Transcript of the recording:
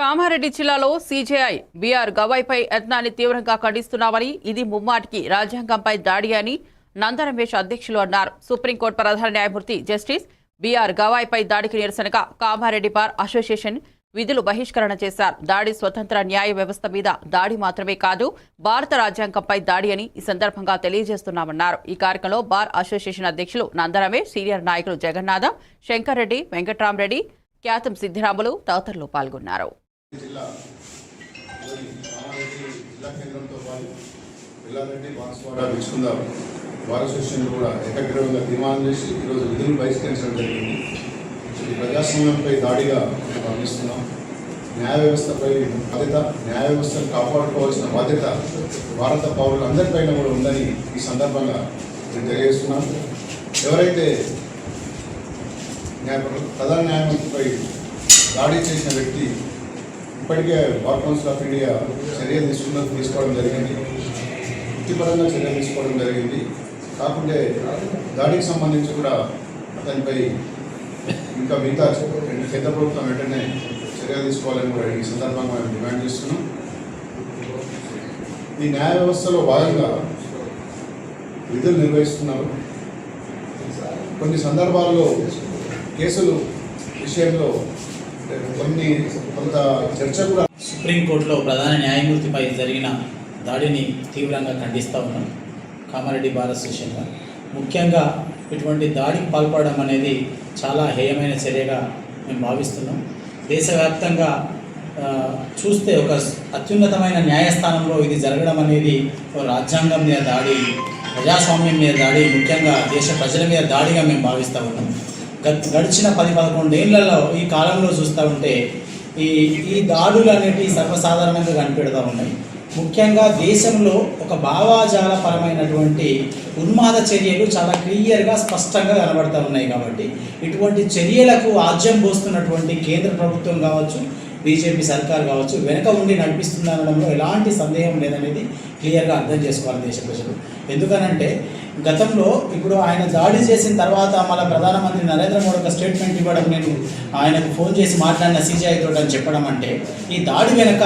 కామారెడ్డి జిల్లాలో CJI BR గవాయ్పై యత్నాన్ని తీవ్రంగా ఖండిస్తున్నామని, ఇది ముమ్మాటికి రాజ్యాంగంపై దాడి అని నంద రమేష్ అధ్యక్షులు అన్నారు. సుప్రీంకోర్టు ప్రధాన న్యాయమూర్తి జస్టిస్ బీఆర్ గవాయ్పై దాడికి నిరసనగా కామారెడ్డి బార్ అసోసియేషన్ విధులు బహిష్కరణ చేశారు. దాడి స్వతంత్ర న్యాయ వ్యవస్థ మీద దాడి మాత్రమే కాదు, భారత రాజ్యాంగంపై దాడి అని ఈ సందర్భంగా తెలియజేస్తున్నామన్నారు. ఈ కార్యక్రమంలో బార్ అసోసియేషన్ అధ్యక్షులు నంద రమేష్, సీనియర్ నాయకులు జగన్నాథం, శంకర్ రెడ్డి, వెంకట్రామరెడ్డి, ఖ్యాతం సిద్ధిరాములు తదితరులు పాల్గొన్నారు. భారతదేశంలో కూడా ఏకగ్రీవంగా తీర్మానం చేసి ఈరోజు విధులు బహిష్కరించడం జరిగింది. ఈ ప్రజాస్వామ్యంపై దాడిగా భావిస్తున్నాం. న్యాయ వ్యవస్థపై బాధ్యత, న్యాయ వ్యవస్థను కాపాడుకోవాల్సిన బాధ్యత భారత పౌరులందరిపైన కూడా ఉందని ఈ సందర్భంగా నేను తెలియజేస్తున్నాం. ఎవరైతే ప్రధాన న్యాయమూర్తిపై దాడి చేసిన వ్యక్తి ఇప్పటికే బార్ కౌన్సిల్ ఆఫ్ ఇండియా చర్యలు తీసుకోవడం జరిగింది, వృత్తిపరంగా చర్యలు తీసుకోవడం జరిగింది. కాకుంటే దాడికి సంబంధించి కూడా అతనిపై ఇంకా మిగతా కేంద్ర ప్రభుత్వం వెంటనే చర్యలు తీసుకోవాలని కూడా ఈ సందర్భంగా మేము డిమాండ్ చేస్తున్నాం. ఈ న్యాయ వ్యవస్థలో భాగంగా విధులు నిర్వహిస్తున్నారు. కొన్ని సందర్భాల్లో కేసులు విషయంలో కొంత చర్చ కూడా సుప్రీంకోర్టులో ప్రధాన న్యాయమూర్తిపై జరిగిన దాడిని తీవ్రంగా ఖండిస్తూ ఉన్నాం. కామారెడ్డి బార్ అసోసియేషన్గా ముఖ్యంగా ఇటువంటి దాడికి పాల్పడడం అనేది చాలా హేయమైన చర్యగా మేము భావిస్తున్నాం. దేశవ్యాప్తంగా చూస్తే ఒక అత్యున్నతమైన న్యాయస్థానంలో ఇది జరగడం అనేది రాజ్యాంగం మీద దాడి, ప్రజాస్వామ్యం మీద దాడి, ముఖ్యంగా దేశ ప్రజల మీద దాడిగా మేము భావిస్తూ ఉన్నాం. గడిచిన 10-11 ఏళ్లలో ఈ కాలంలో చూస్తూ ఉంటే ఈ దాడులు అనేవి సర్వసాధారణంగా కనిపెడుతూ ఉన్నాయి. ముఖ్యంగా దేశంలో ఒక భావాజాలపరమైనటువంటి ఉన్మాద చర్యలు చాలా క్లియర్గా స్పష్టంగా కనబడుతూ ఉన్నాయి. కాబట్టి ఇటువంటి చర్యలకు ఆజ్యం పోస్తున్నటువంటి కేంద్ర ప్రభుత్వం కావచ్చు, బీజేపీ సర్కార్ కావచ్చు, వెనక ఉండి నడిపిస్తుందనడంలో ఎలాంటి సందేహం లేదనేది క్లియర్గా అర్థం చేసుకోవాలి దేశ ప్రజలు. ఎందుకనంటే గతంలో ఇప్పుడు ఆయన దాడి చేసిన తర్వాత మళ్ళీ ప్రధానమంత్రి నరేంద్ర మోడీ ఒక స్టేట్మెంట్ ఇవ్వడం, నేను ఆయనకు ఫోన్ చేసి మాట్లాడిన సీజీఐ తోటి అని చెప్పడం అంటే ఈ దాడి వెనక